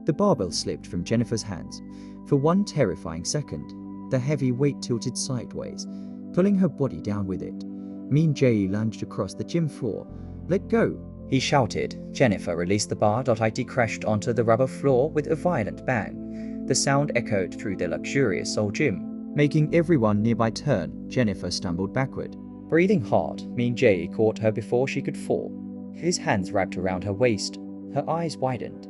The barbell slipped from Jennifer's hands. For one terrifying second, the heavy weight tilted sideways, pulling her body down with it. Min-jae lunged across the gym floor. "Let go!" he shouted. Jennifer released the bar. It crashed onto the rubber floor with a violent bang. The sound echoed through the luxurious Seoul gym, making everyone nearby turn. Jennifer stumbled backward. Breathing hard, Min-jae caught her before she could fall. His hands wrapped around her waist. Her eyes widened.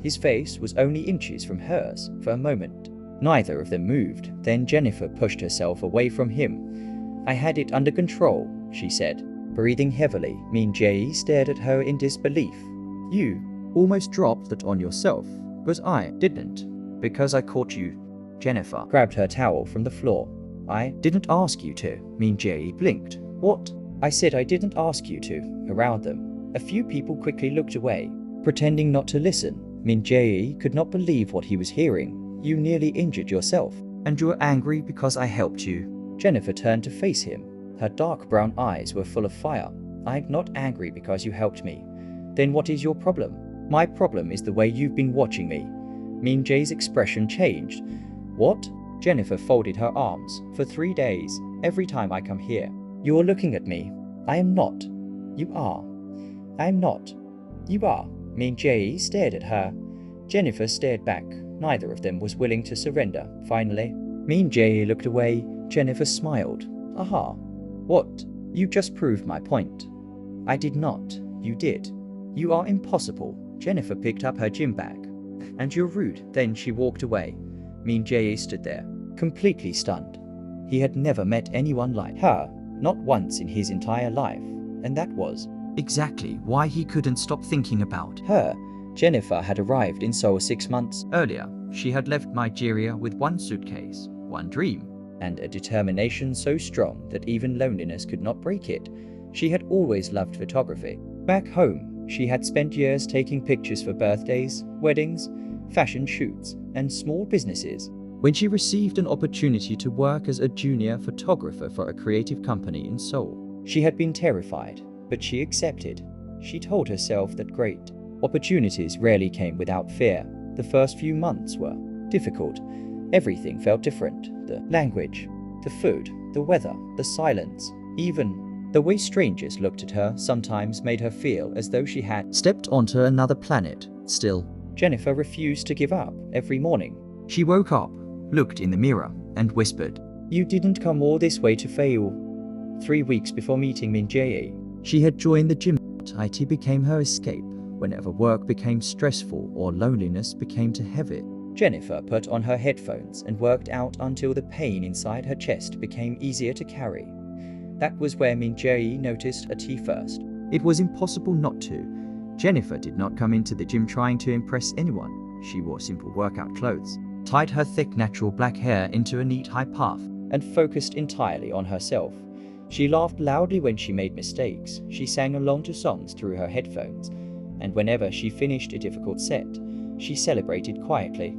His face was only inches from hers for a moment. Neither of them moved. Then Jennifer pushed herself away from him. "I had it under control," she said. Breathing heavily, Min-jae stared at her in disbelief. "You almost dropped that on yourself, but I didn't, because I caught you." Jennifer grabbed her towel from the floor. "I didn't ask you to." Min-jae blinked. "What?" "I said I didn't ask you to." Around them, a few people quickly looked away, pretending not to listen. Min-jae could not believe what he was hearing. "You nearly injured yourself, and you were angry because I helped you." Jennifer turned to face him. Her dark brown eyes were full of fire. "I'm not angry because you helped me." "Then what is your problem?" "My problem is the way you've been watching me." Min-jae's expression changed. "What?" Jennifer folded her arms. "For 3 days, every time I come here, you're looking at me." "I am not." "You are." "I am not." "You are." Min-jae stared at her. Jennifer stared back. Neither of them was willing to surrender. Finally, Min-jae looked away. Jennifer smiled. "Aha. What? You just proved my point." "I did not. You did. You are impossible." Jennifer picked up her gym bag. "And you're rude." Then she walked away. Min-jae stood there, completely stunned. He had never met anyone like her, not once in his entire life, and that was exactly why he couldn't stop thinking about her. Jennifer had arrived in Seoul 6 months earlier. She had left Nigeria with one suitcase, one dream, and a determination so strong that even loneliness could not break it. She had always loved photography. Back home, she had spent years taking pictures for birthdays, weddings, fashion shoots, and small businesses. When she received an opportunity to work as a junior photographer for a creative company in Seoul, she had been terrified, but she accepted. She told herself that great opportunities rarely came without fear. The first few months were difficult. Everything felt different. The language, the food, the weather, the silence, even the way strangers looked at her sometimes made her feel as though she had stepped onto another planet. Still, Jennifer refused to give up. Every morning, she woke up, looked in the mirror, and whispered, "You didn't come all this way to fail." 3 weeks before meeting Min-jae, she had joined the gym. IT became her escape whenever work became stressful or loneliness became too heavy. Jennifer put on her headphones and worked out until the pain inside her chest became easier to carry. That was where Min-jae noticed a tea first. It was impossible not to. Jennifer did not come into the gym trying to impress anyone. She wore simple workout clothes, tied her thick natural black hair into a neat high puff, and focused entirely on herself. She laughed loudly when she made mistakes. She sang along to songs through her headphones, and whenever she finished a difficult set, she celebrated quietly.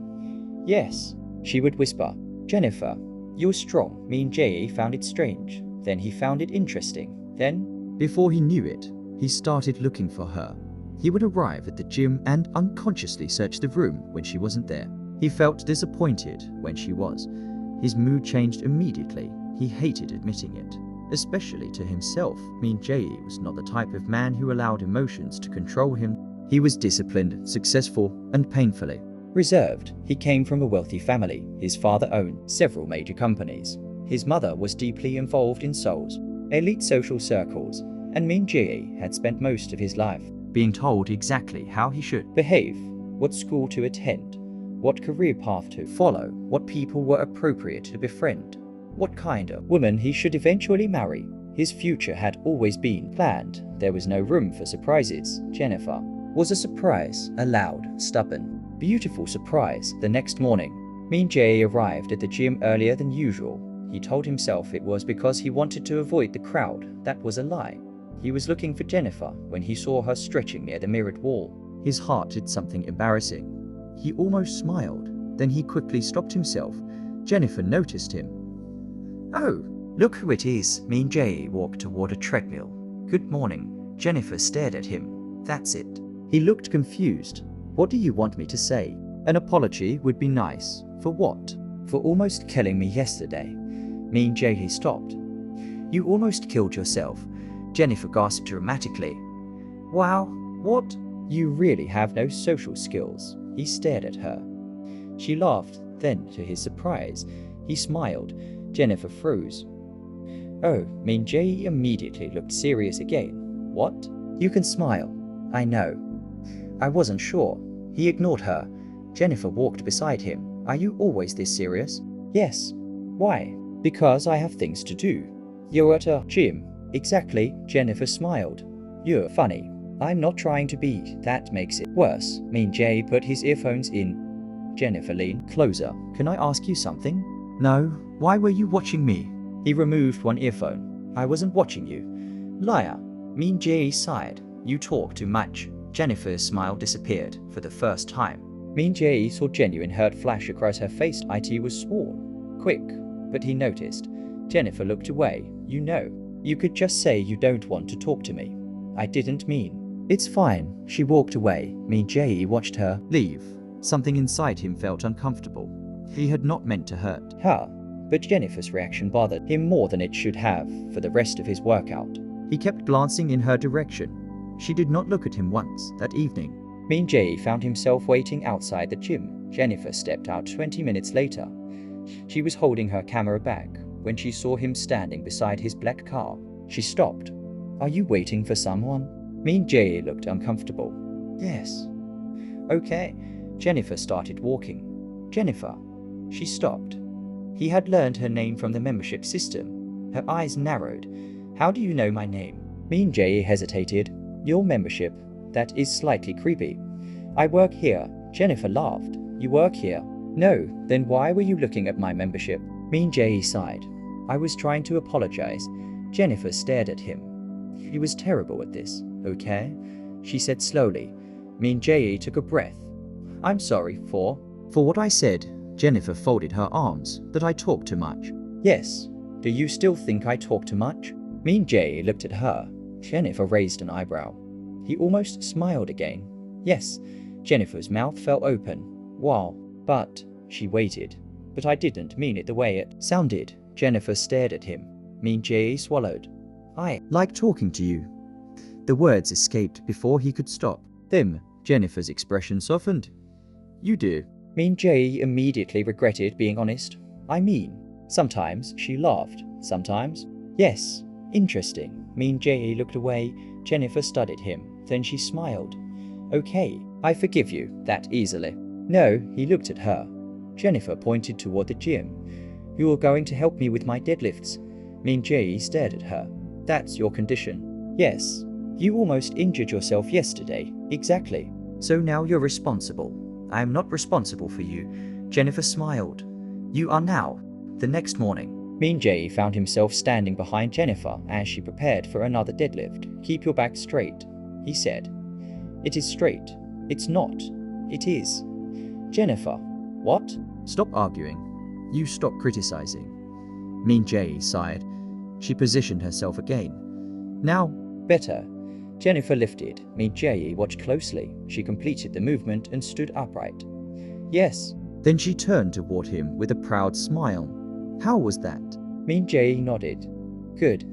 "Yes," she would whisper. "Jennifer, you're strong." Min-jae found it strange. Then he found it interesting. Then, before he knew it, he started looking for her. He would arrive at the gym and unconsciously search the room when she wasn't there. He felt disappointed when she was. His mood changed immediately. He hated admitting it, especially to himself. Min-jae was not the type of man who allowed emotions to control him. He was disciplined, successful, and painfully reserved. He came from a wealthy family. His father owned several major companies. His mother was deeply involved in Seoul's elite social circles, and Min-jae had spent most of his life being told exactly how he should behave, what school to attend, what career path to follow, what people were appropriate to befriend, what kind of woman he should eventually marry. His future had always been planned. There was no room for surprises. Jennifer was a surprise, a loud, stubborn, beautiful surprise. The next morning, Min-jae arrived at the gym earlier than usual. He told himself it was because he wanted to avoid the crowd. That was a lie. He was looking for Jennifer when he saw her stretching near the mirrored wall. His heart did something embarrassing. He almost smiled. Then he quickly stopped himself. Jennifer noticed him. "Oh, look who it is." Min-jae walked toward a treadmill. "Good morning." Jennifer stared at him. "That's it." He looked confused. "What do you want me to say?" An apology would be nice. For what? For almost killing me yesterday. Min-jae stopped. You almost killed yourself, Jennifer gasped dramatically. Wow, what? You really have no social skills. He stared at her. She laughed, then, to his surprise, he smiled. Jennifer froze. Oh, Min-jae immediately looked serious again. What? You can smile. I know. I wasn't sure. He ignored her. Jennifer walked beside him. Are you always this serious? Yes. Why? Because I have things to do. You're at a gym. Exactly, Jennifer smiled. You're funny. I'm not trying to be. That makes it worse. Min-jae put his earphones in. Jennifer leaned closer. Can I ask you something? No. Why were you watching me? He removed one earphone. I wasn't watching you. Liar. Min-jae sighed. You talk too much. Jennifer's smile disappeared for the first time. Min-jae saw genuine hurt flash across her face. It was small. Quick. But he noticed. Jennifer looked away. You know. You could just say you don't want to talk to me. I didn't mean. It's fine. She walked away. Min-jae watched her leave. Something inside him felt uncomfortable. He had not meant to hurt her. But Jennifer's reaction bothered him more than it should have for the rest of his workout. He kept glancing in her direction. She did not look at him once that evening. Min-jae found himself waiting outside the gym. Jennifer stepped out 20 minutes later. She was holding her camera bag when she saw him standing beside his black car. She stopped. Are you waiting for someone? Min-jae looked uncomfortable. Yes. Okay. Jennifer started walking. Jennifer. She stopped. He had learned her name from the membership system. Her eyes narrowed. How do you know my name? Min-jae hesitated. Your membership. That is slightly creepy. I work here. Jennifer laughed. You work here? No. Then why were you looking at my membership? Min-jae sighed. I was trying to apologize. Jennifer stared at him. He was terrible at this, okay? She said slowly. Min-jae took a breath. I'm sorry for what I said. Jennifer folded her arms. That I talk too much. Yes. Do you still think I talk too much? Min-jae looked at her. Jennifer raised an eyebrow. He almost smiled again. Yes. Jennifer's mouth fell open. Wow. But she waited. But I didn't mean it the way it sounded. Jennifer stared at him. Min-jae swallowed. I like talking to you. The words escaped before he could stop. Then Jennifer's expression softened. You do. Min-jae immediately regretted being honest. I mean, sometimes she laughed. Sometimes. Yes. Interesting. Min-jae looked away. Jennifer studied him. Then she smiled. Okay, I forgive you that easily. No, he looked at her. Jennifer pointed toward the gym. You are going to help me with my deadlifts. Min-jae stared at her. That's your condition. Yes. You almost injured yourself yesterday. Exactly. So now you're responsible. I am not responsible for you. Jennifer smiled. You are now. The next morning, Min-jae found himself standing behind Jennifer as she prepared for another deadlift. Keep your back straight, he said. It is straight. It's not. It is. Jennifer. What? Stop arguing. You stop criticizing. Min-jae sighed. She positioned herself again. Now, better. Jennifer lifted. Min-jae watched closely. She completed the movement and stood upright. Yes. Then she turned toward him with a proud smile. How was that? Min-jae nodded. Good.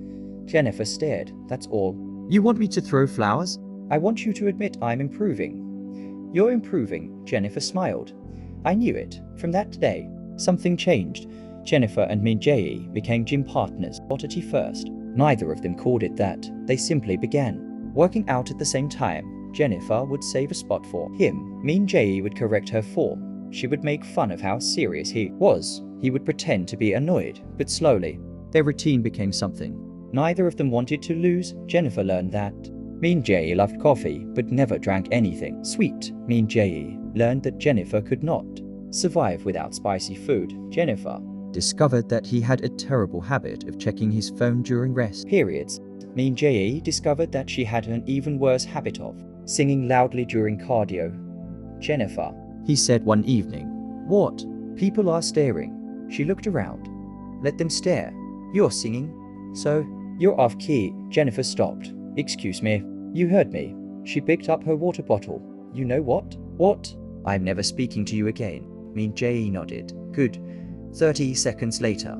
Jennifer stared. That's all. You want me to throw flowers? I want you to admit I'm improving. You're improving, Jennifer smiled. I knew it. From that day, something changed. Jennifer and Min-jae became gym partners. Not at first. Neither of them called it that. They simply began working out at the same time. Jennifer would save a spot for him. Min-jae would correct her form. She would make fun of how serious he was. He would pretend to be annoyed, but slowly, their routine became something. Neither of them wanted to lose. Jennifer learned that. Min-jae loved coffee, but never drank anything sweet. Min-jae learned that Jennifer could not survive without spicy food. Jennifer discovered that he had a terrible habit of checking his phone during rest periods. Min-jae discovered that she had an even worse habit of singing loudly during cardio. Jennifer, he said one evening. What? People are staring. She looked around. Let them stare. You're singing. So, you're off key. Jennifer stopped. Excuse me. You heard me. She picked up her water bottle. You know what? What? I'm never speaking to you again. Min-jae nodded. Good. 30 seconds later,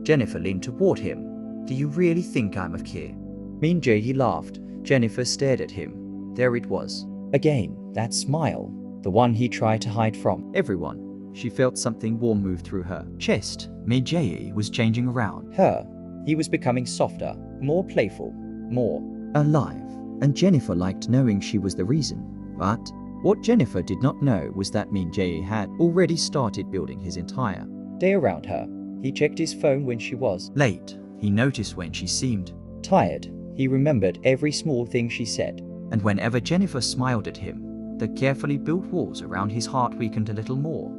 Jennifer leaned toward him. Do you really think I'm of care? Min-jae laughed. Jennifer stared at him. There it was. Again, that smile. The one he tried to hide from everyone. She felt something warm move through her chest. Min-jae was changing around her. He was becoming softer, more playful, more alive. And Jennifer liked knowing she was the reason. But what Jennifer did not know was that Min-jae had already started building his entire day around her. He checked his phone when she was late. He noticed when she seemed tired. He remembered every small thing she said. And whenever Jennifer smiled at him, the carefully built walls around his heart weakened a little more.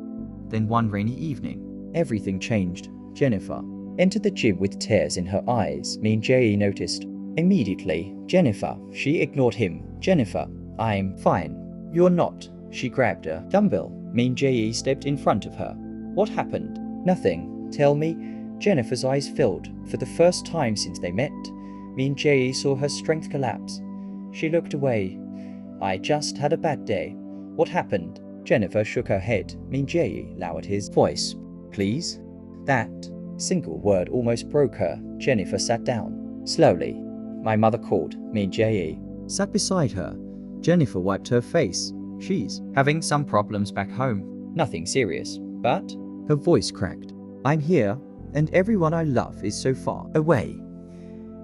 Then one rainy evening, everything changed. Jennifer entered the gym with tears in her eyes. Min-jae noticed. Immediately, Jennifer, she ignored him. Jennifer, I'm fine. You're not. She grabbed a dumbbell. Min-jae stepped in front of her. What happened? Nothing. Tell me. Jennifer's eyes filled. For the first time since they met, Min-jae saw her strength collapse. She looked away. I just had a bad day. What happened? Jennifer shook her head. Min-jae lowered his voice. Please? That single word almost broke her. Jennifer sat down. Slowly. My mother called. Min-jae sat beside her. Jennifer wiped her face. She's having some problems back home. Nothing serious, but her voice cracked. I'm here, and everyone I love is so far away.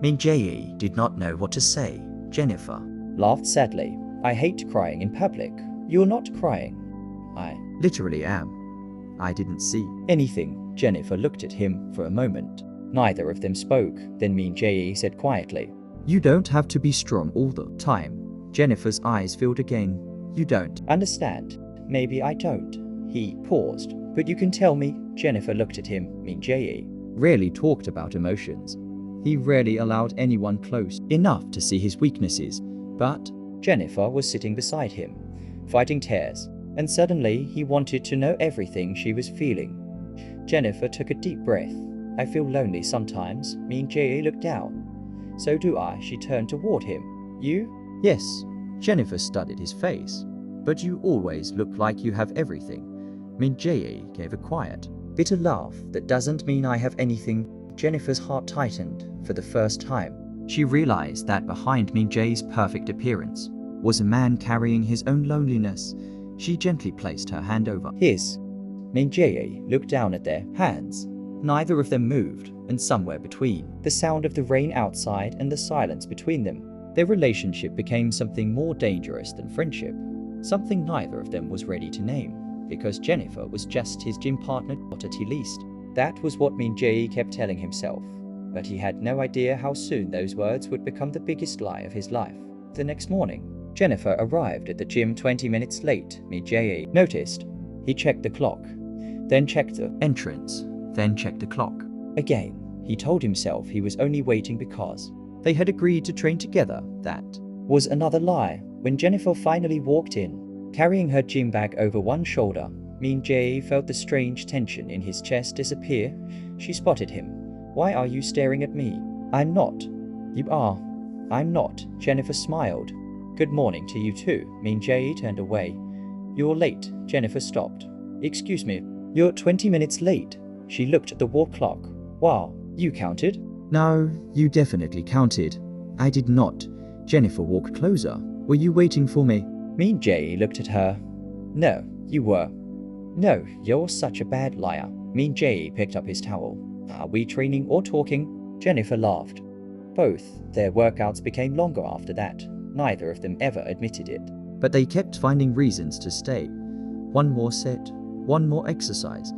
Min-jae did not know what to say. Jennifer laughed sadly. I hate crying in public. You're not crying. I literally am. I didn't see anything. Jennifer looked at him for a moment. Neither of them spoke. Then Min-jae said quietly, You don't have to be strong all the time. Jennifer's eyes filled again. You don't understand. Maybe I don't. He paused. But you can tell me. Jennifer looked at him. Min-jae rarely talked about emotions. He rarely allowed anyone close enough to see his weaknesses. But Jennifer was sitting beside him, fighting tears. And suddenly he wanted to know everything she was feeling. Jennifer took a deep breath. I feel lonely sometimes. Min-jae looked down. So do I. She turned toward him. You? Yes. Jennifer studied his face. But you always look like you have everything. Min-jae gave a quiet, bitter laugh. That doesn't mean I have anything. Jennifer's heart tightened. For the first time, she realized that behind Min-jae's perfect appearance was a man carrying his own loneliness. She gently placed her hand over his. Min-jae looked down at their hands. Neither of them moved, and somewhere between the sound of the rain outside and the silence between them, their relationship became something more dangerous than friendship. Something neither of them was ready to name, because Jennifer was just his gym partner, not at least. That was what Min-jae kept telling himself. But he had no idea how soon those words would become the biggest lie of his life. The next morning, Jennifer arrived at the gym 20 minutes late. Min-jae noticed. He checked the clock, then checked the entrance, then checked the clock. Again, he told himself he was only waiting because they had agreed to train together. That was another lie. When Jennifer finally walked in, carrying her gym bag over one shoulder, Min-jae felt the strange tension in his chest disappear. She spotted him. Why are you staring at me? I'm not. You are. I'm not. Jennifer smiled. Good morning to you too. Min-jae turned away. You're late. Jennifer stopped. Excuse me. You're 20 minutes late. She looked at the wall clock. Wow, you counted? No, you definitely counted. I did not. Jennifer walked closer. Were you waiting for me? Min-jae looked at her. No, you were. No, you're such a bad liar. Min-jae picked up his towel. Are we training or talking? Jennifer laughed. Both. Their workouts became longer after that. Neither of them ever admitted it. But they kept finding reasons to stay. One more set, one more exercise,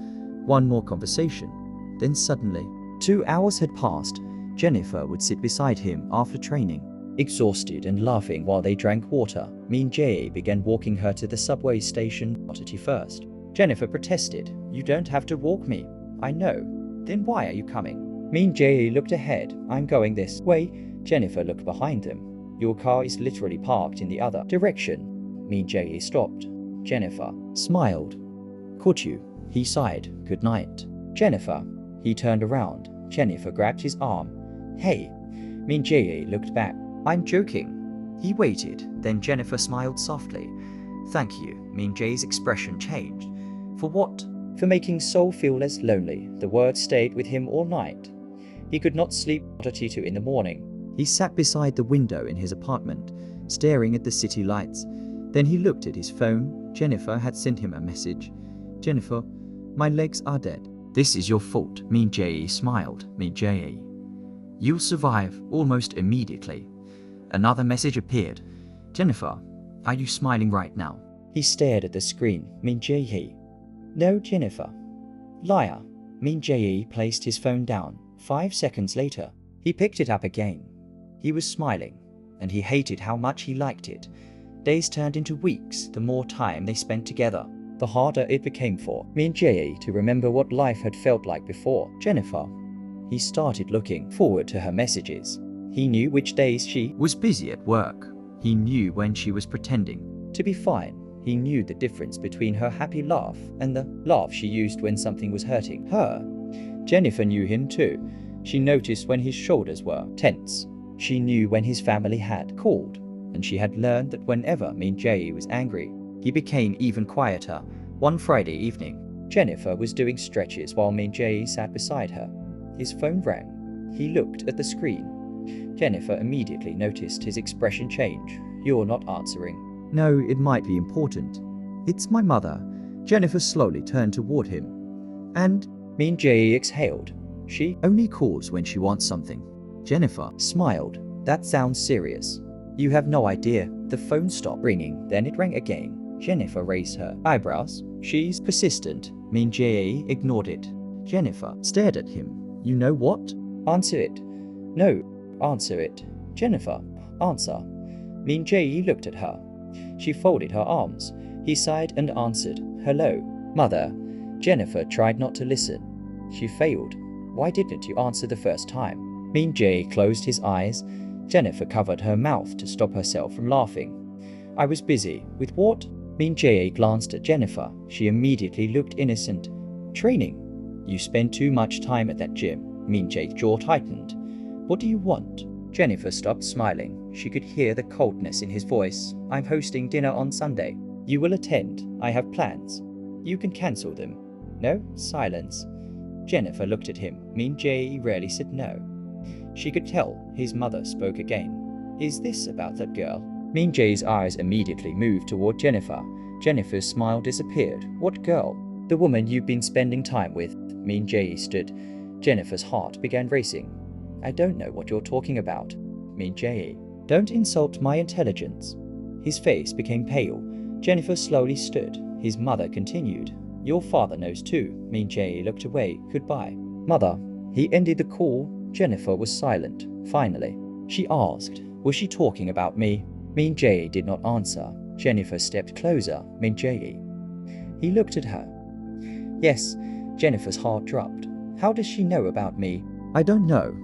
one more conversation. Then suddenly, 2 hours had passed. Jennifer would sit beside him after training, exhausted and laughing while they drank water. Min-jae began walking her to the subway station. Not at first. Jennifer protested. You don't have to walk me. I know. Then why are you coming? Min-jae looked ahead. I'm going this way. Jennifer looked behind them. Your car is literally parked in the other direction. Min-jae stopped. Jennifer smiled. Caught you. He sighed. Good night. Jennifer. He turned around. Jennifer grabbed his arm. Hey. Min-jae looked back. I'm joking. He waited. Then Jennifer smiled softly. Thank you. Min-jae's expression changed. For what? For making Seoul feel less lonely. The words stayed with him all night. He could not sleep at 2 in the morning. He sat beside the window in his apartment, staring at the city lights. Then he looked at his phone. Jennifer had sent him a message. Jennifer, my legs are dead. This is your fault. Min-jae smiled. Min-jae, you'll survive almost immediately. Another message appeared. Jennifer, are you smiling right now? He stared at the screen. Min-jae. No, Jennifer. Liar. Min-jae placed his phone down. 5 seconds later, he picked it up again. He was smiling, and he hated how much he liked it. Days turned into weeks. The more time they spent together, the harder it became for Min-jae to remember what life had felt like before. Jennifer. He started looking forward to her messages. He knew which days she was busy at work. He knew when she was pretending to be fine. He knew the difference between her happy laugh and the laugh she used when something was hurting her. Jennifer knew him too. She noticed when his shoulders were tense. She knew when his family had called, and she had learned that whenever Min-jae was angry, he became even quieter. One Friday evening, Jennifer was doing stretches while Min-jae sat beside her. His phone rang. He looked at the screen. Jennifer immediately noticed his expression change. You're not answering. No, it might be important. It's my mother. Jennifer slowly turned toward him. And Min-jae exhaled. She only calls when she wants something. Jennifer smiled. That sounds serious. You have no idea. The phone stopped ringing, then it rang again. Jennifer raised her eyebrows. She's persistent. Min-jae ignored it. Jennifer stared at him. You know what? Answer it. No, answer it. Jennifer, answer. Min-jae looked at her. She folded her arms. He sighed and answered, Hello, Mother. Jennifer tried not to listen. She failed. Why didn't you answer the first time? Min-jae closed his eyes. Jennifer covered her mouth to stop herself from laughing. I was busy. With what? Min-jae glanced at Jennifer. She immediately looked innocent. Training. You spend too much time at that gym. Min-jae's jaw tightened. What do you want? Jennifer stopped smiling. She could hear the coldness in his voice. I'm hosting dinner on Sunday. You will attend. I have plans. You can cancel them. No? Silence. Jennifer looked at him. Min-jae rarely said no. She could tell his mother spoke again. Is this about that girl? Min-jae's eyes immediately moved toward Jennifer. Jennifer's smile disappeared. What girl? The woman you've been spending time with. Min-jae stood. Jennifer's heart began racing. I don't know what you're talking about. Min-jae, don't insult my intelligence. His face became pale. Jennifer slowly stood. His mother continued. Your father knows too. Min-jae looked away. Goodbye. Mother. He ended the call. Jennifer was silent. Finally, she asked, was she talking about me? Min-jae did not answer. Jennifer stepped closer. Min-jae. He looked at her. Yes. Jennifer's heart dropped. How does she know about me? I don't know.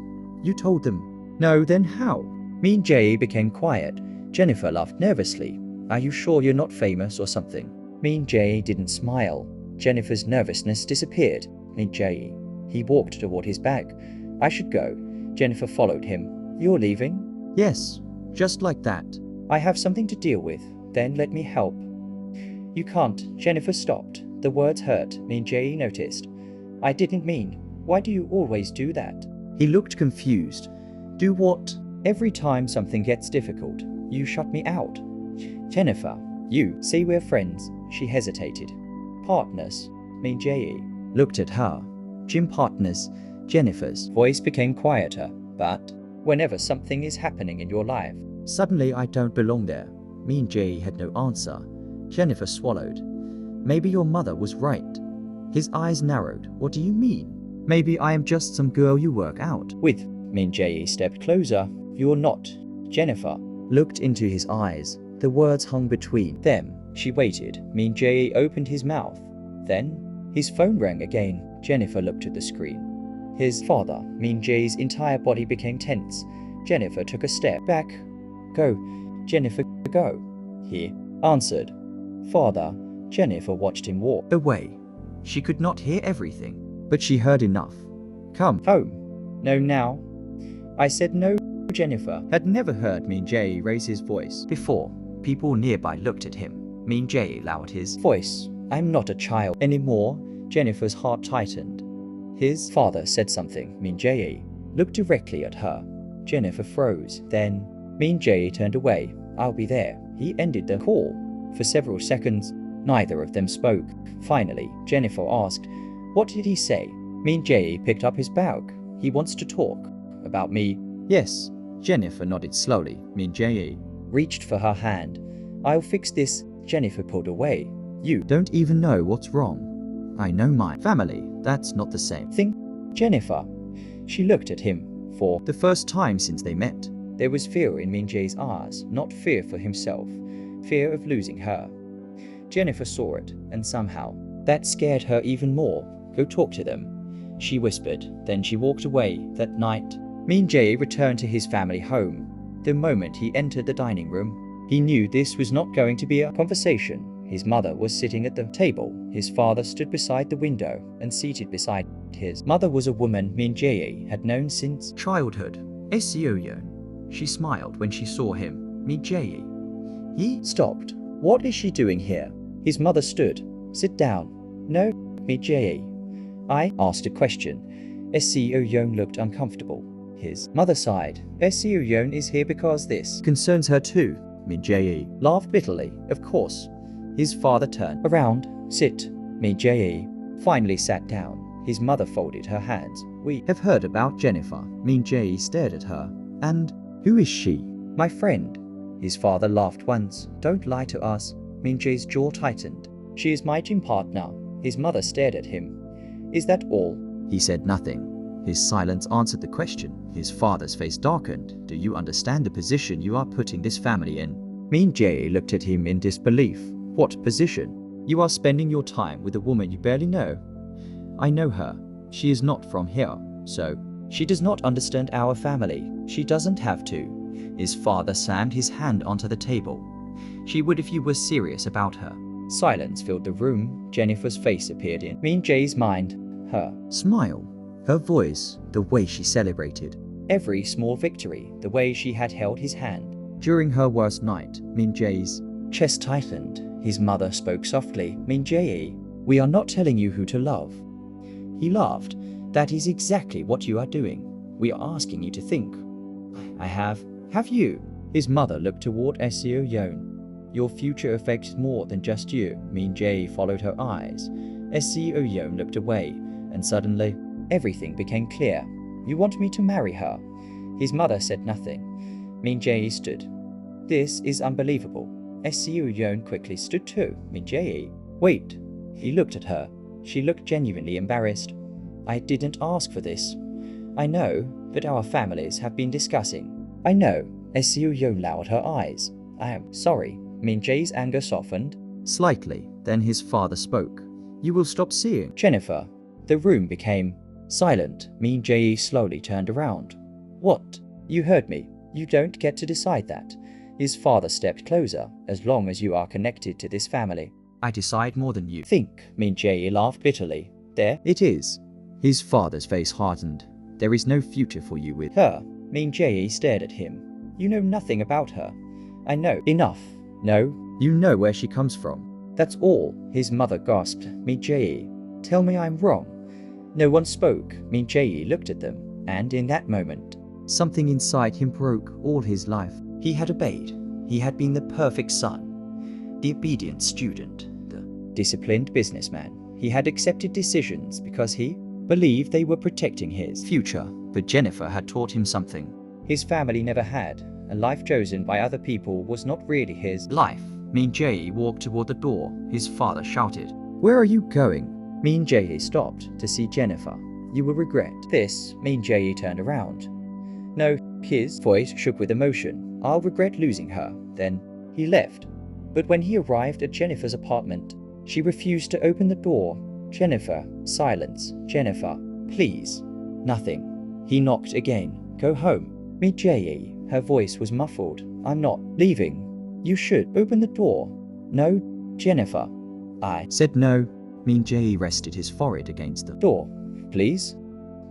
You told them. No, then how? Min-jae became quiet. Jennifer laughed nervously. Are you sure you're not famous or something? Min-jae didn't smile. Jennifer's nervousness disappeared. Min-jae. He walked toward his bag. I should go. Jennifer followed him. You're leaving? Yes, just like that. I have something to deal with. Then let me help. You can't. Jennifer stopped. The words hurt. Min-jae noticed. I didn't mean. Why do you always do that? He looked confused. Do what? Every time something gets difficult, you shut me out. Jennifer, you say we're friends. She hesitated. Partners. Min-jae looked at her. Gym partners. Jennifer's voice became quieter. But whenever something is happening in your life, suddenly I don't belong there. Min-jae had no answer. Jennifer swallowed. Maybe your mother was right. His eyes narrowed. What do you mean? Maybe I am just some girl you work out with. Min-jae stepped closer. You're not. Jennifer looked into his eyes. The words hung between them. She waited. Min-jae opened his mouth. Then his phone rang again. Jennifer looked at the screen. His father. Min-jae's entire body became tense. Jennifer took a step back. Go. Jennifer, go. He answered. Father. Jennifer watched him walk away. She could not hear everything, but she heard enough. Come home. No, now. I said no. Jennifer had never heard Min-jae raise his voice before. People nearby looked at him. Min-jae lowered his voice. I'm not a child anymore. Jennifer's heart tightened. His father said something. Min-jae looked directly at her. Jennifer froze. Then Min-jae turned away. I'll be there. He ended the call. For several seconds, neither of them spoke. Finally, Jennifer asked, what did he say? Min-jae picked up his bag. He wants to talk. About me? Yes. Jennifer nodded slowly. Min-jae reached for her hand. I'll fix this. Jennifer pulled away. You don't even know what's wrong. I know my family. That's not the same thing. Jennifer. She looked at him. For the first time since they met, there was fear in Min-jae's eyes, not fear for himself, fear of losing her. Jennifer saw it, and somehow that scared her even more. Go talk to them, she whispered. Then she walked away. That night, Min-jae returned to his family home. The moment he entered the dining room, he knew this was not going to be a conversation. His mother was sitting at the table. His father stood beside the window, and seated beside his mother was a woman Min-jae had known since childhood. Seoul. She smiled when she saw him. Min-jae. He stopped. What is she doing here? His mother stood. Sit down. No, Min-jae. I asked a question. Seoul looked uncomfortable. His mother sighed. Seoul is here because this concerns her too. Min-jae laughed bitterly. Of course. His father turned around. Sit. Min-jae finally sat down. His mother folded her hands. We have heard about Jennifer. Min-jae stared at her. And who is she? My friend. His father laughed once. Don't lie to us. Min-jae's jaw tightened. She is my gym partner. His mother stared at him. Is that all? He said nothing. His silence answered the question. His father's face darkened. Do you understand the position you are putting this family in? Min-jae looked at him in disbelief. What position? You are spending your time with a woman you barely know. I know her. She is not from here, so she does not understand our family. She doesn't have to. His father slammed his hand onto the table. She would if you were serious about her. Silence filled the room. Jennifer's face appeared in Min-jae's mind. Her smile, her voice, the way she celebrated every small victory, the way she had held his hand. During her worst night, Min-jae's chest tightened. His mother spoke softly. Min-jae, we are not telling you who to love. He laughed. That is exactly what you are doing. We are asking you to think. Have you? His mother looked toward Seoul. Your future affects more than just you. Min-jae followed her eyes. Seoul looked away, and suddenly, everything became clear. You want me to marry her? His mother said nothing. Min-jae stood. This is unbelievable. Seoul quickly stood too. Min-jae, wait. He looked at her. She looked genuinely embarrassed. I didn't ask for this. I know, but our families have been discussing. I know. Seoul lowered her eyes. I am sorry. Min-jae's anger softened slightly. Then his father spoke. You will stop seeing Jennifer. The room became silent. Min-jae slowly turned around. What? You heard me. You don't get to decide that. His father stepped closer. As long as you are connected to this family, I decide more than you think. Min-jae laughed bitterly. There it is. His father's face hardened. There is no future for you with her. Min-jae stared at him. You know nothing about her. I know enough. No, you know where she comes from. That's all. His mother gasped. Min-jae, tell me I'm wrong. No one spoke. Min-jae looked at them, and in that moment, something inside him broke. All his life, he had obeyed. He had been the perfect son, the obedient student, the disciplined businessman. He had accepted decisions because he believed they were protecting his future. But Jennifer had taught him something his family never had. A life chosen by other people was not really his life. Min-jae walked toward the door. His father shouted, Where are you going? Min-jae stopped to see Jennifer. You will regret this. Min-jae turned around. No, his voice shook with emotion. I'll regret losing her. Then he left. But when he arrived at Jennifer's apartment, she refused to open the door. Jennifer, silence. Jennifer, please. Nothing. He knocked again. Go home. Min-jae. Her voice was muffled. I'm not leaving. You should open the door. No, Jennifer. I said no. Min-jae rested his forehead against the door. Please?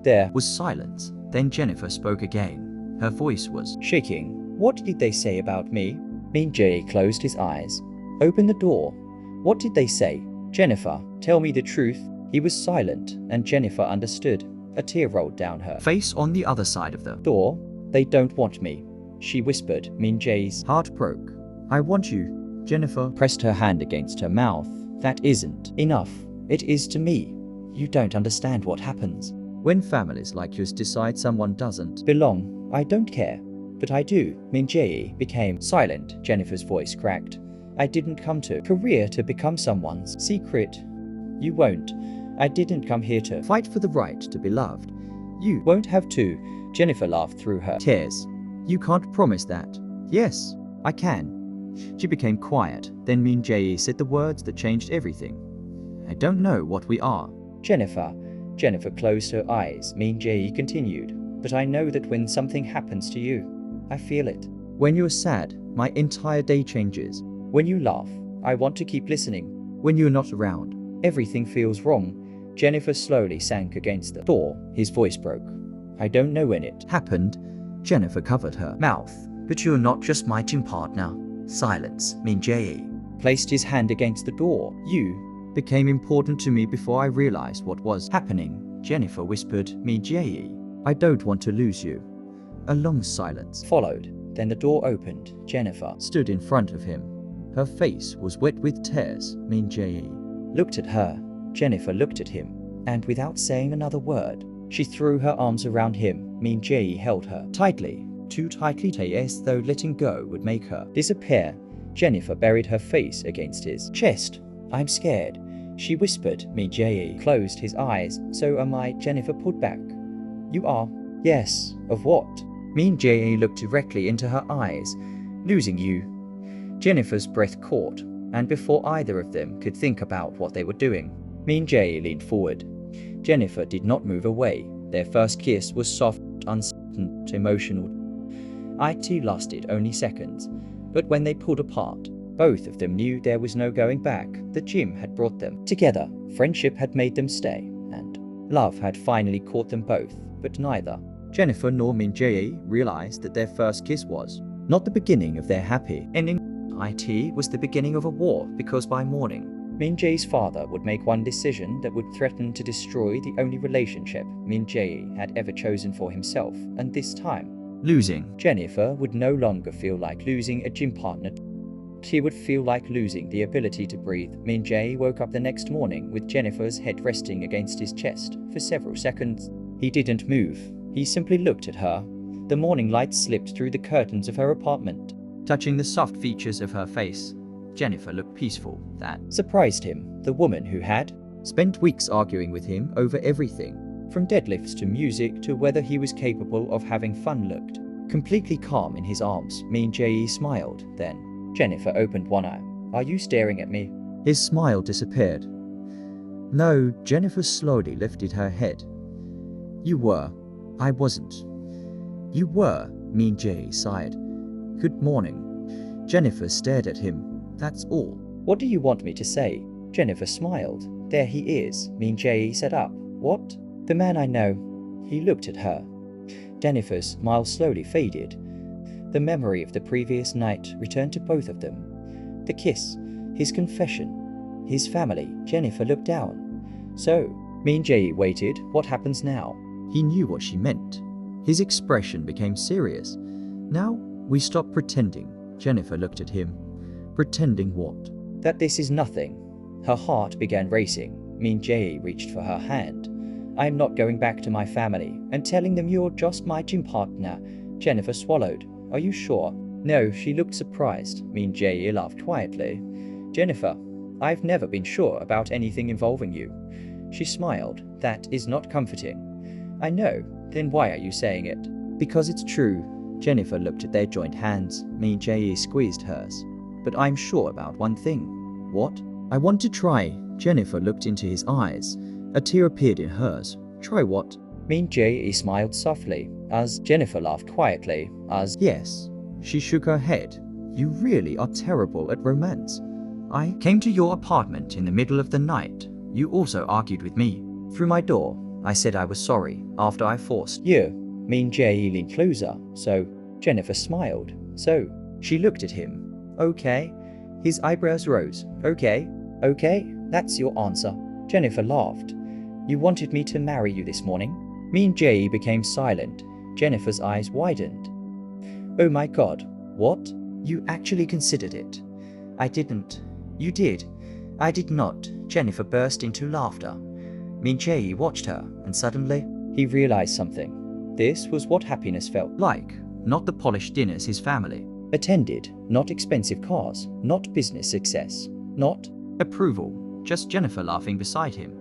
There was silence. Then Jennifer spoke again. Her voice was shaking. What did they say about me? Min-jae closed his eyes. Open the door. What did they say? Jennifer, tell me the truth. He was silent, and Jennifer understood. A tear rolled down her face on the other side of the door. They don't want me, she whispered. Min-jae's heart broke. I want you. Jennifer pressed her hand against her mouth. That isn't enough. It is to me. You don't understand what happens when families like yours decide someone doesn't belong. I don't care, but I do. Min-jae became silent. Jennifer's voice cracked. I didn't come to Korea to become someone's secret. You won't. I didn't come here to fight for the right to be loved. You won't have to. Jennifer laughed through her tears. You can't promise that. Yes, I can. She became quiet. Then Min-jae said the words that changed everything. I don't know what we are. Jennifer closed her eyes. Min-jae continued. But I know that when something happens to you, I feel it. When you're sad, my entire day changes. When you laugh, I want to keep listening. When you're not around, everything feels wrong. Jennifer slowly sank against the door. His voice broke. I don't know when it happened. Jennifer covered her mouth. But you're not just my gym partner. Silence. Min-jae placed his hand against the door. You became important to me before I realized what was happening. Jennifer whispered. Min-jae, I don't want to lose you. A long silence followed. Then the door opened. Jennifer stood in front of him. Her face was wet with tears. Min-jae looked at her. Jennifer looked at him, and without saying another word, she threw her arms around him. Min-jae held her tightly, too tightly as though letting go would make her disappear. Jennifer buried her face against his chest. I'm scared, she whispered. Min-jae closed his eyes. So am I. Jennifer pulled back. You are? Yes. Of what? Min-jae looked directly into her eyes. Losing you. Jennifer's breath caught, and before either of them could think about what they were doing, Min-jae leaned forward. Jennifer did not move away. Their first kiss was soft, uncertain, emotional. It lasted only seconds, but when they pulled apart, both of them knew there was no going back. The gym had brought them together, friendship had made them stay, and love had finally caught them both, but neither Jennifer nor Min-jae realized that their first kiss was not the beginning of their happy ending. It was the beginning of a war, because by morning, Min-jae's father would make one decision that would threaten to destroy the only relationship Min-jae had ever chosen for himself, and this time, losing Jennifer would no longer feel like losing a gym partner. He would feel like losing the ability to breathe. Min-jae woke up the next morning with Jennifer's head resting against his chest. For several seconds, he didn't move. He simply looked at her. The morning light slipped through the curtains of her apartment, touching the soft features of her face. Jennifer looked peaceful. That surprised him. The woman who had spent weeks arguing with him over everything, from deadlifts to music to whether he was capable of having fun, looked completely calm in his arms. Min-jae smiled. Then Jennifer opened one eye. Are you staring at me? His smile disappeared. No. Jennifer slowly lifted her head. You were. I wasn't. You were. Min-jae sighed. Good morning. Jennifer stared at him. That's all. What do you want me to say? Jennifer smiled. There he is. Min-jae sat up. What? The man I know. He looked at her. Jennifer's smile slowly faded. The memory of the previous night returned to both of them. The kiss, his confession, his family. Jennifer looked down. So, Min-jae waited. What happens now? He knew what she meant. His expression became serious. Now, we stop pretending. Jennifer looked at him. Pretending what? That this is nothing. Her heart began racing. Min-jae reached for her hand. I'm not going back to my family and telling them you're just my gym partner. Jennifer swallowed. Are you sure? No, she looked surprised. Min-jae laughed quietly. Jennifer, I've never been sure about anything involving you. She smiled. That is not comforting. I know. Then why are you saying it? Because it's true. Jennifer looked at their joint hands. Min-jae squeezed hers. But I'm sure about one thing. What? I want to try. Jennifer looked into his eyes. A tear appeared in hers. Try what? Min-jae smiled softly, as Jennifer laughed quietly, as yes. She shook her head. You really are terrible at romance. I came to your apartment in the middle of the night. You also argued with me. Through my door, I said I was sorry after I forced you. Min-jae leaned closer. So, Jennifer smiled. So, she looked at him. Okay. His eyebrows rose. Okay, that's your answer. Jennifer laughed. You wanted me to marry you this morning? Min-jae became silent. Jennifer's eyes widened. Oh my God, what? You actually considered it? I didn't. You did. I did not. Jennifer burst into laughter. Min-jae watched her, and suddenly, he realized something. This was what happiness felt like. Not the polished dinners his family attended, not expensive cars, not business success, not approval, just Jennifer laughing beside him.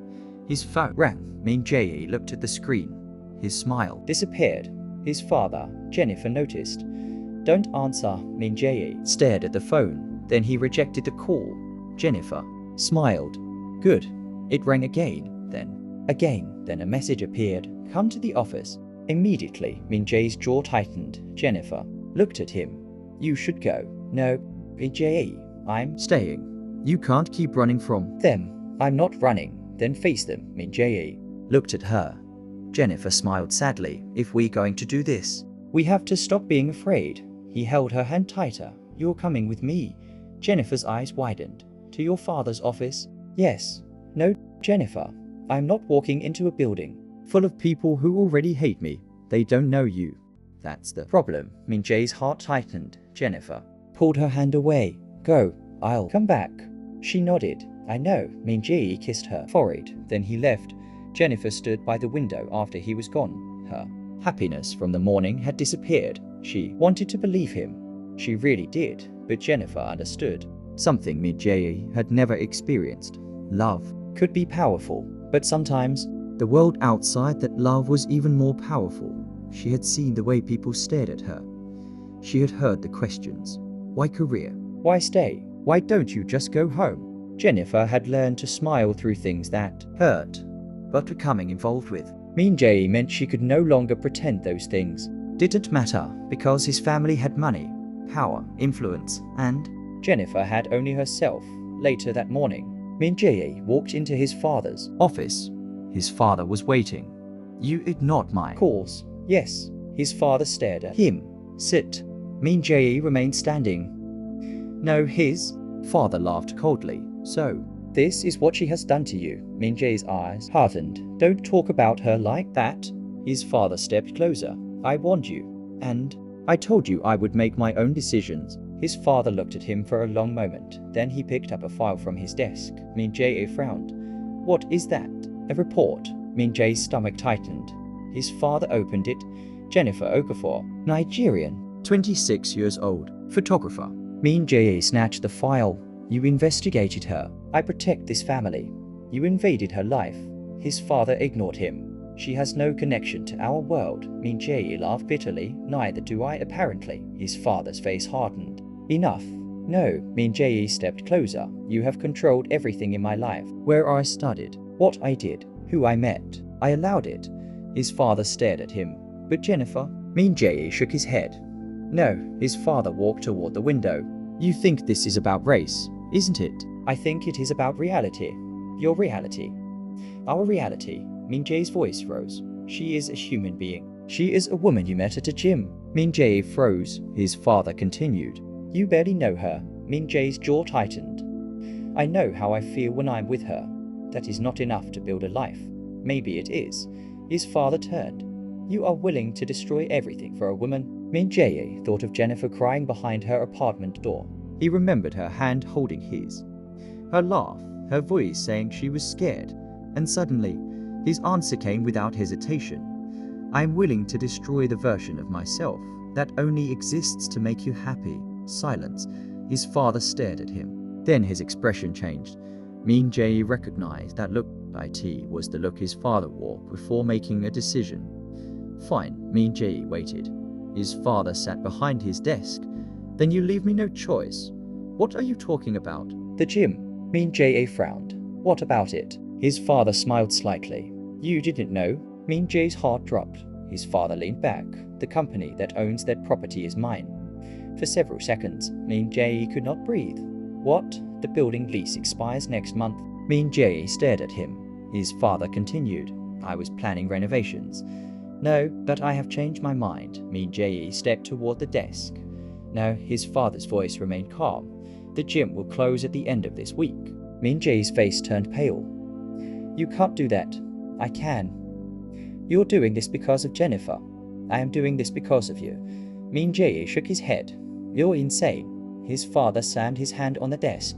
His phone rang. Min-jae looked at the screen. His smile disappeared. His father, Jennifer, noticed. Don't answer. Min-jae stared at the phone. Then he rejected the call. Jennifer smiled. Good. It rang again, then a message appeared. Come to the office. Immediately, Min-jae's jaw tightened. Jennifer looked at him. You should go. No, Min-jae, I'm staying. You can't keep running from them. I'm not running. Then face them. Min-jae looked at her. Jennifer smiled sadly. If we're going to do this, we have to stop being afraid. He held her hand tighter. You're coming with me. Jennifer's eyes widened. To your father's office? Yes. No, Jennifer. I'm not walking into a building full of people who already hate me. They don't know you. That's the problem. Min-jae's heart tightened. Jennifer pulled her hand away. Go. I'll come back. She nodded. I know. Min-jae kissed her forehead. Then he left. Jennifer stood by the window after he was gone. Her happiness from the morning had disappeared. She wanted to believe him. She really did. But Jennifer understood something Min-jae had never experienced. Love could be powerful, but sometimes the world outside that love was even more powerful. She had seen the way people stared at her. She had heard the questions. Why Korea? Why stay? Why don't you just go home? Jennifer had learned to smile through things that hurt, but becoming involved with Min-jae meant she could no longer pretend those things didn't matter, because his family had money, power, influence, and Jennifer had only herself. Later that morning, Min-jae walked into his father's office. His father was waiting. You ignored my calls. Yes. His father stared at him. Sit. Min-jae remained standing. No, his father laughed coldly. So, this is what she has done to you. Min-jae's eyes hardened. Don't talk about her like that. His father stepped closer. I warned you. And I told you I would make my own decisions. His father looked at him for a long moment. Then he picked up a file from his desk. Min-jae frowned. What is that? A report. Min-jae's stomach tightened. His father opened it. Jennifer Okafor, Nigerian, 26 years old, photographer. Min-jae snatched the file. You investigated her. I protect this family. You invaded her life. His father ignored him. She has no connection to our world. Min-jae laughed bitterly. Neither do I, apparently. His father's face hardened. Enough. No. Min-jae stepped closer. You have controlled everything in my life. Where I studied, what I did, who I met. I allowed it. His father stared at him. But Jennifer? Min-jae shook his head. No. His father walked toward the window. You think this is about race, isn't it? I think it is about reality. Your reality. Our reality. Min-jae's voice rose. She is a human being. She is a woman you met at a gym. Min-jae froze. His father continued. You barely know her. Min-jae's jaw tightened. I know how I feel when I'm with her. That is not enough to build a life. Maybe it is. His father turned. You are willing to destroy everything for a woman? Min-jae thought of Jennifer crying behind her apartment door. He remembered her hand holding his. Her laugh, her voice saying she was scared. And suddenly, his answer came without hesitation. I'm willing to destroy the version of myself that only exists to make you happy. Silence. His father stared at him. Then his expression changed. Min-jae recognized that look. It was the look his father wore before making a decision. Fine. Min-jae waited. His father sat behind his desk. Then you leave me no choice. What are you talking about? The gym. Min-jae frowned. What about it? His father smiled slightly. You didn't know? Min-jae's heart dropped. His father leaned back. The company that owns that property is mine. For several seconds, Min-jae could not breathe. What? The building lease expires next month. Min-jae stared at him. His father continued. I was planning renovations. No, but I have changed my mind. Min-jae stepped toward the desk. No, his father's voice remained calm. The gym will close at the end of this week. Min-jae's face turned pale. You can't do that. I can. You're doing this because of Jennifer. I am doing this because of you. Min-jae shook his head. You're insane. His father slammed his hand on the desk.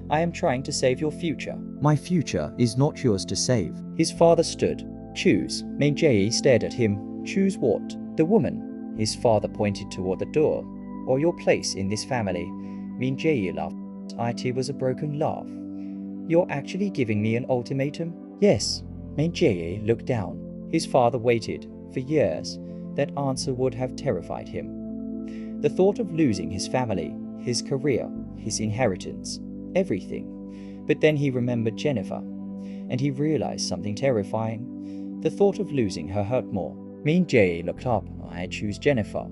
I am trying to save your future. My future is not yours to save. His father stood. Choose. Min-jae stared at him. Choose what? The woman. His father pointed toward the door. Or your place in this family. Min-jae laughed. It was a broken laugh. You're actually giving me an ultimatum? Yes. Min-jae looked down. His father waited. For years, that answer would have terrified him. The thought of losing his family, his career, his inheritance, everything. But then he remembered Jennifer, and he realized something terrifying. The thought of losing her hurt more. Min-jae looked up. I choose Jennifer.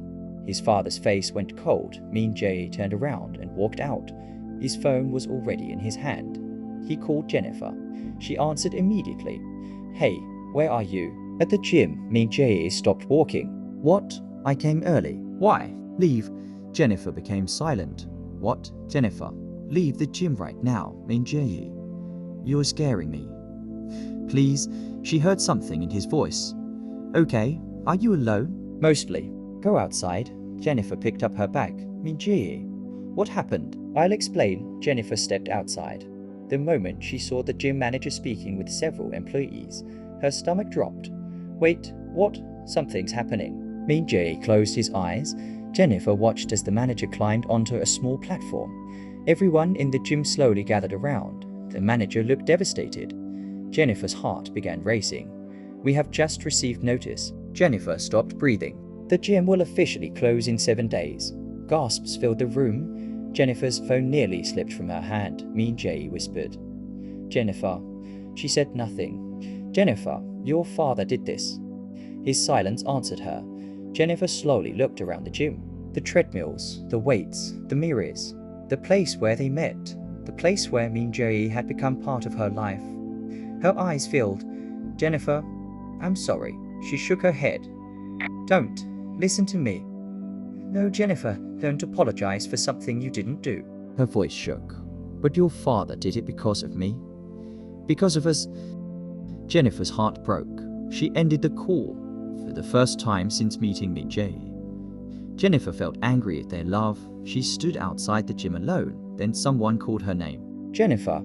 His father's face went cold. Min-jae turned around and walked out. His phone was already in his hand. He called Jennifer. She answered immediately. Hey, where are you? At the gym. Min-jae stopped walking. What? I came early. Why? Leave. Jennifer became silent. What? Jennifer, leave the gym right now. Min-jae, you're scaring me. Please. She heard something in his voice. Okay, are you alone? Mostly. Go outside. Jennifer picked up her bag. Min-jae, what happened? I'll explain. Jennifer stepped outside. The moment she saw the gym manager speaking with several employees, her stomach dropped. Wait, what? Something's happening. Min-jae closed his eyes. Jennifer watched as the manager climbed onto a small platform. Everyone in the gym slowly gathered around. The manager looked devastated. Jennifer's heart began racing. We have just received notice. Jennifer stopped breathing. The gym will officially close in 7 days. Gasps filled the room. Jennifer's phone nearly slipped from her hand. Min-jae whispered. Jennifer. She said nothing. Jennifer, your father did this. His silence answered her. Jennifer slowly looked around the gym. The treadmills, the weights, the mirrors, the place where they met, the place where Min-jae had become part of her life. Her eyes filled. Jennifer, I'm sorry. She shook her head. Don't. Listen to me. No, Jennifer, don't apologize for something you didn't do. Her voice shook. But your father did it because of me. Because of us. Jennifer's heart broke. She ended the call. For the first time since meeting Min-jae. Jennifer felt angry at their love. She stood outside the gym alone. Then someone called her name. Jennifer.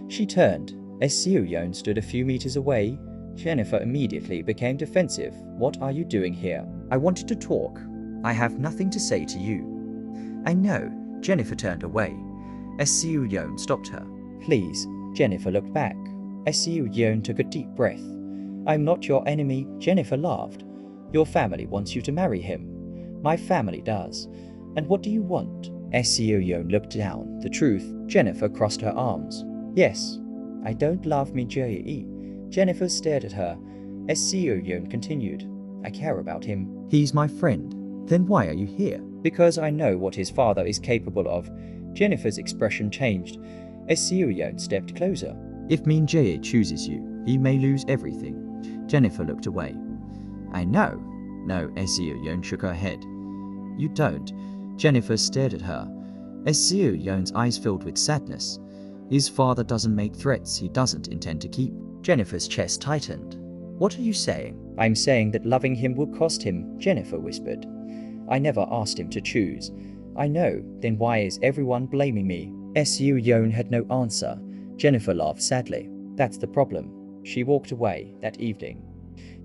She turned. As Seo-yeon stood a few meters away, Jennifer immediately became defensive. What are you doing here? I wanted to talk. I have nothing to say to you. I know. Jennifer turned away. As Seo-yeon stopped her. Please. Jennifer looked back. As Seo-yeon took a deep breath. I'm not your enemy. Jennifer laughed. Your family wants you to marry him. My family does. And what do you want? As Seo-yeon looked down. The truth. Jennifer crossed her arms. Yes. I don't love Min-jae. Jennifer stared at her. As Seo-yeon continued. I care about him. He's my friend. Then why are you here? Because I know what his father is capable of. Jennifer's expression changed. As Seo-yeon stepped closer. If Min-jae chooses you, he may lose everything. Jennifer looked away. I know. No, as Seo-yeon shook her head. You don't. Jennifer stared at her. As Seo-yeon's eyes filled with sadness. His father doesn't make threats he doesn't intend to keep. Jennifer's chest tightened. What are you saying? I'm saying that loving him will cost him, Jennifer whispered. I never asked him to choose. I know. Then why is everyone blaming me? As Seo-yeon had no answer. Jennifer laughed sadly. That's the problem. She walked away that evening.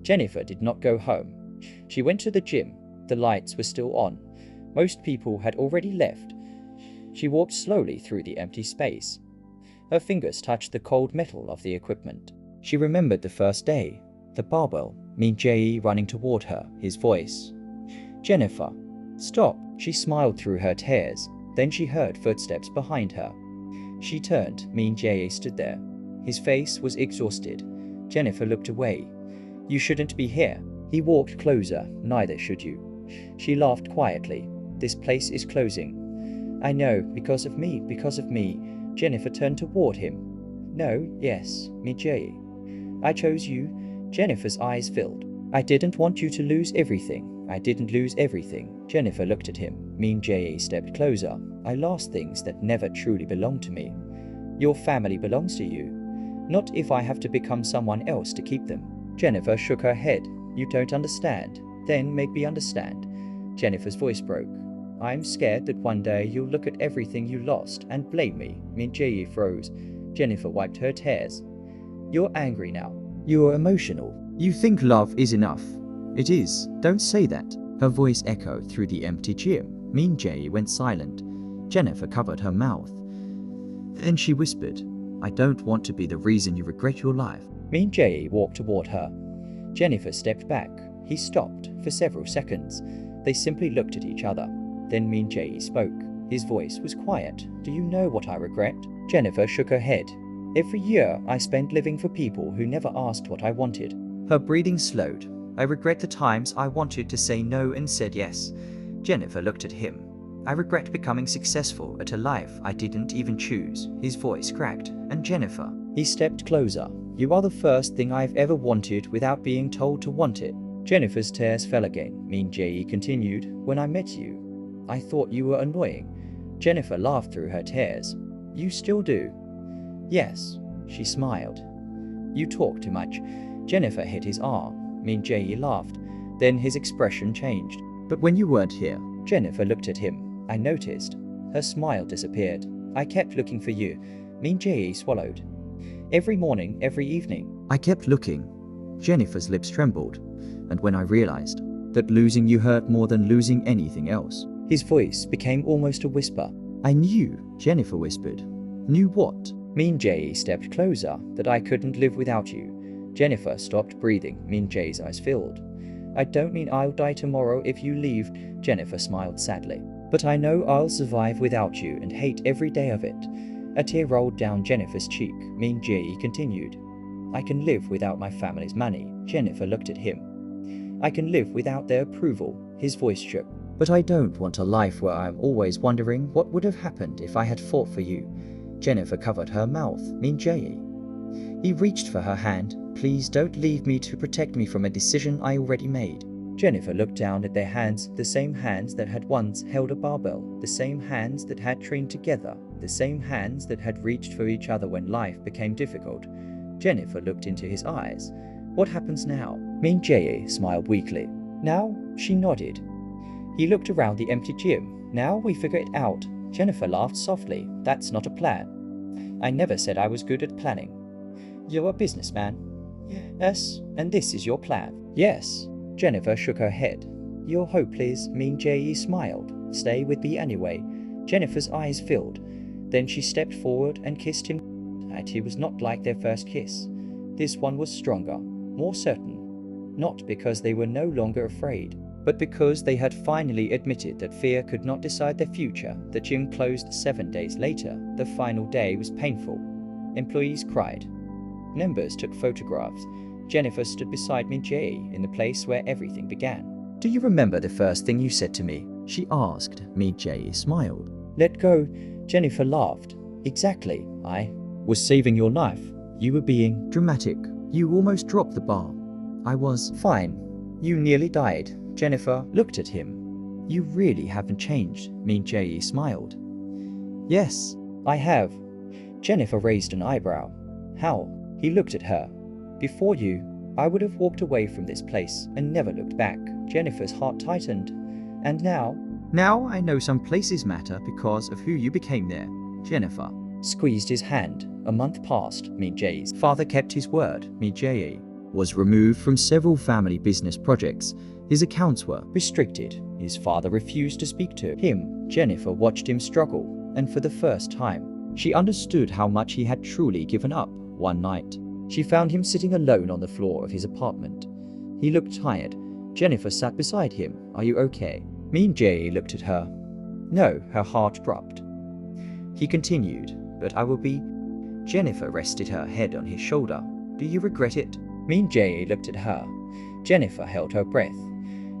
Jennifer did not go home. She went to the gym. The lights were still on. Most people had already left. She walked slowly through the empty space. Her fingers touched the cold metal of the equipment. She remembered the first day. The barbell. Min-jae running toward her, his voice. Jennifer. Stop. She smiled through her tears. Then she heard footsteps behind her. She turned. Min-jae stood there. His face was exhausted. Jennifer looked away. You shouldn't be here. He walked closer. Neither should you. She laughed quietly. This place is closing. I know. Because of me. Because of me. Jennifer turned toward him. No. Yes. Min-jae. I chose you. Jennifer's eyes filled. I didn't want you to lose everything. I didn't lose everything. Jennifer looked at him. Min-jae stepped closer. I lost things that never truly belonged to me. Your family belongs to you. Not if I have to become someone else to keep them. Jennifer shook her head. You don't understand. Then make me understand. Jennifer's voice broke. I'm scared that one day you'll look at everything you lost and blame me. Min-jae froze. Jennifer wiped her tears. You're angry now. You're emotional. You think love is enough. It is. Don't say that. Her voice echoed through the empty gym. Min-jae went silent. Jennifer covered her mouth. Then she whispered, I don't want to be the reason you regret your life. Min-jae walked toward her. Jennifer stepped back. He stopped for several seconds. They simply looked at each other. Then Min-jae spoke. His voice was quiet. Do you know what I regret? Jennifer shook her head. Every year I spent living for people who never asked what I wanted. Her breathing slowed. I regret the times I wanted to say no and said yes. Jennifer looked at him. I regret becoming successful at a life I didn't even choose. His voice cracked. And Jennifer. He stepped closer. You are the first thing I've ever wanted without being told to want it. Jennifer's tears fell again. Min-jae continued. When I met you, I thought you were annoying. Jennifer laughed through her tears. You still do? Yes, she smiled. You talk too much. Jennifer hit his arm. Min-jae laughed. Then his expression changed. But when you weren't here, Jennifer looked at him. I noticed. Her smile disappeared. I kept looking for you. Min-jae swallowed. Every morning, every evening. I kept looking. Jennifer's lips trembled. And when I realized that losing you hurt more than losing anything else, his voice became almost a whisper. I knew, Jennifer whispered. Knew what? Min-jae stepped closer. That I couldn't live without you. Jennifer stopped breathing. Min-jae's eyes filled. I don't mean I'll die tomorrow if you leave, Jennifer smiled sadly. But I know I'll survive without you and hate every day of it. A tear rolled down Jennifer's cheek. Min-jae continued. I can live without my family's money. Jennifer looked at him. I can live without their approval. His voice shook. But I don't want a life where I'm always wondering what would have happened if I had fought for you. Jennifer covered her mouth. Min-jae. He reached for her hand. Please don't leave me to protect me from a decision I already made. Jennifer looked down at their hands, the same hands that had once held a barbell, the same hands that had trained together, the same hands that had reached for each other when life became difficult. Jennifer looked into his eyes. What happens now? Min-jae smiled weakly. Now? She nodded. He looked around the empty gym. Now we figure it out. Jennifer laughed softly. That's not a plan. I never said I was good at planning. You're a businessman. Yes, and this is your plan. Yes. Jennifer shook her head. Your hope, please. Min-jae smiled. Stay with me anyway. Jennifer's eyes filled. Then she stepped forward and kissed him. And he was not like their first kiss. This one was stronger, more certain. Not because they were no longer afraid, but because they had finally admitted that fear could not decide their future. The gym closed 7 days later. The final day was painful. Employees cried. Members took photographs. Jennifer stood beside Min-jae in the place where everything began. Do you remember the first thing you said to me? She asked. Min-jae smiled. Let go. Jennifer laughed. Exactly. I was saving your life. You were being dramatic. You almost dropped the bar. I was fine. You nearly died. Jennifer looked at him. You really haven't changed. Min-jae smiled. Yes, I have. Jennifer raised an eyebrow. How? He looked at her. Before you, I would have walked away from this place and never looked back. Jennifer's heart tightened. And now? Now I know some places matter because of who you became there. Jennifer squeezed his hand. A month passed. Min-jae's father kept his word. Min-jae was removed from several family business projects. His accounts were restricted. His father refused to speak to him. Jennifer watched him struggle, and for the first time, she understood how much he had truly given up. One night, she found him sitting alone on the floor of his apartment. He looked tired. Jennifer sat beside him. Are you okay? Min-jae looked at her. No, her heart dropped. He continued, but I will be. Jennifer rested her head on his shoulder. Do you regret it? Min-jae looked at her. Jennifer held her breath.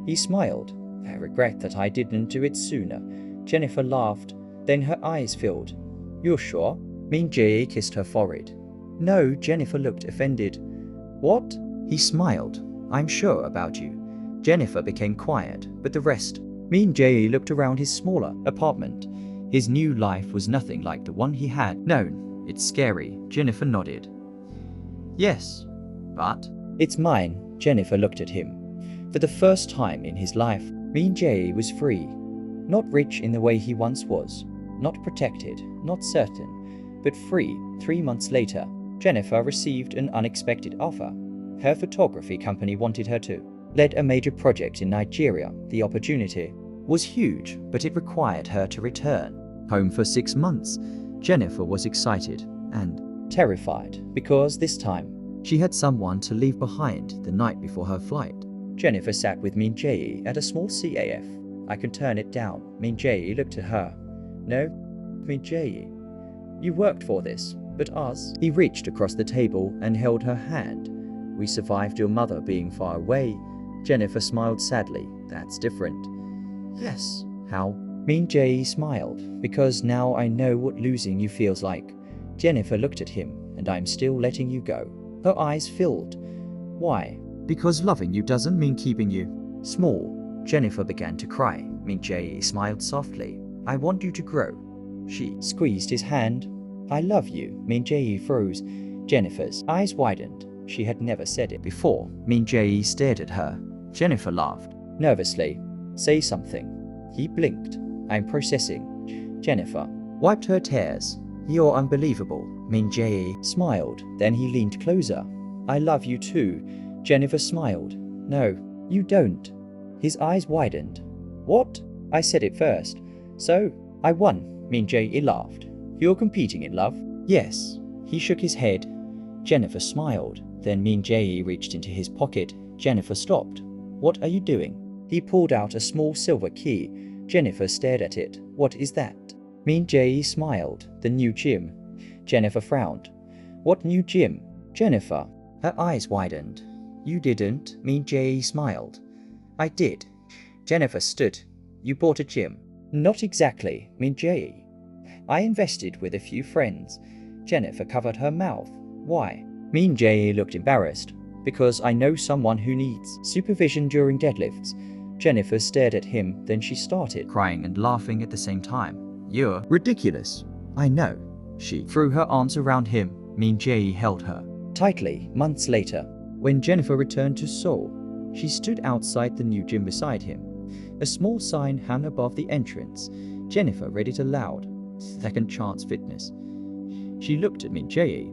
He smiled. I regret that I didn't do it sooner. Jennifer laughed. Then her eyes filled. You're sure? Min-jae kissed her forehead. No, Jennifer looked offended. What? He smiled. I'm sure about you. Jennifer became quiet, but the rest. Min-jae looked around his smaller apartment. His new life was nothing like the one he had known. It's scary, Jennifer nodded. Yes, but it's mine. Jennifer looked at him. For the first time in his life, Min-jae was free. Not rich in the way he once was. Not protected, not certain, but free. 3 months later, Jennifer received an unexpected offer. Her photography company wanted her to lead a major project in Nigeria. The opportunity was huge, but it required her to return home for 6 months. Jennifer was excited and terrified because this time she had someone to leave behind the night before her flight. Jennifer sat with Min-jae at a small CAF. I can turn it down. Min-jae looked at her. No, Min-jae, you worked for this, but us. He reached across the table and held her hand. We survived your mother being far away. Jennifer smiled sadly. That's different. Yes, how? Min-jae smiled. Because now I know what losing you feels like. Jennifer looked at him, and I'm still letting you go. Her eyes filled. Why? Because loving you doesn't mean keeping you small. Jennifer began to cry. Min-jae smiled softly. I want you to grow. She squeezed his hand. I love you. Min-jae froze. Jennifer's eyes widened. She had never said it before. Min-jae stared at her. Jennifer laughed nervously. Say something. He blinked. I'm processing. Jennifer wiped her tears. You're unbelievable. Min-jae smiled. Then he leaned closer. I love you too. Jennifer smiled. No, you don't. His eyes widened. What? I said it first. So, I won. Min-jae laughed. You're competing in love? Yes. He shook his head. Jennifer smiled. Then Min-jae reached into his pocket. Jennifer stopped. What are you doing? He pulled out a small silver key. Jennifer stared at it. What is that? Min-jae smiled. The new gym. Jennifer frowned. What new gym? Jennifer. Her eyes widened. You didn't. Min-jae smiled. I did. Jennifer stood. You bought a gym? Not exactly. Min-jae. I invested with a few friends. Jennifer covered her mouth. Why? Min-jae looked embarrassed. Because I know someone who needs supervision during deadlifts. Jennifer stared at him, then she started crying and laughing at the same time. You're ridiculous. I know. She threw her arms around him. Min-jae held her tightly. Months later, when Jennifer returned to Seoul, she stood outside the new gym beside him. A small sign hung above the entrance. Jennifer read it aloud. Second Chance Fitness. She looked at Min-jae.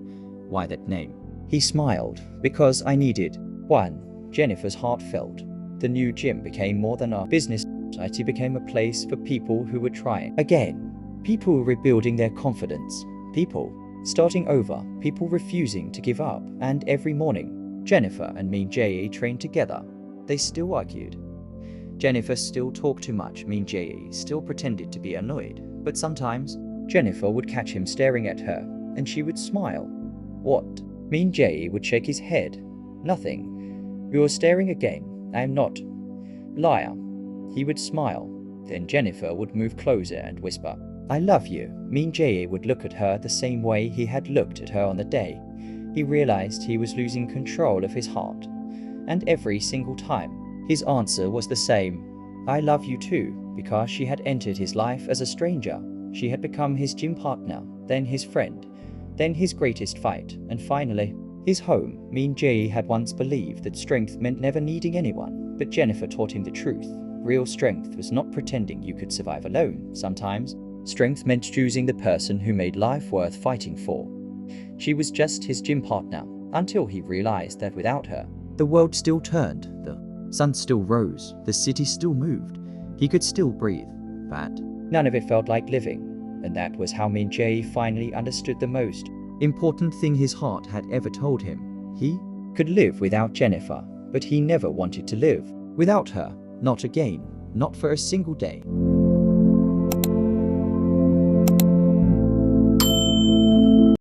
Why that name? He smiled. Because I needed one. Jennifer's heart felt. The new gym became more than a business. It became a place for people who were trying again. People rebuilding their confidence. People starting over. People refusing to give up. And every morning, Jennifer and Min-jae trained together. They still argued. Jennifer still talked too much. Min-jae still pretended to be annoyed. But sometimes, Jennifer would catch him staring at her, and she would smile. What? Min-jae would shake his head. Nothing. You're staring again. I am not. Liar. He would smile. Then Jennifer would move closer and whisper, I love you. Min-jae would look at her the same way he had looked at her on the day. He realized he was losing control of his heart. And every single time, his answer was the same. I love you too. Because she had entered his life as a stranger. She had become his gym partner, then his friend, then his greatest fight, and finally, his home. Min-jae had once believed that strength meant never needing anyone, but Jennifer taught him the truth. Real strength was not pretending you could survive alone. Sometimes, strength meant choosing the person who made life worth fighting for. She was just his gym partner, until he realized that without her, the world still turned, the sun still rose, the city still moved. He could still breathe, but none of it felt like living. And that was how Min-jae finally understood the most important thing his heart had ever told him. He could live without Jennifer, but he never wanted to live without her. Not again. Not for a single day.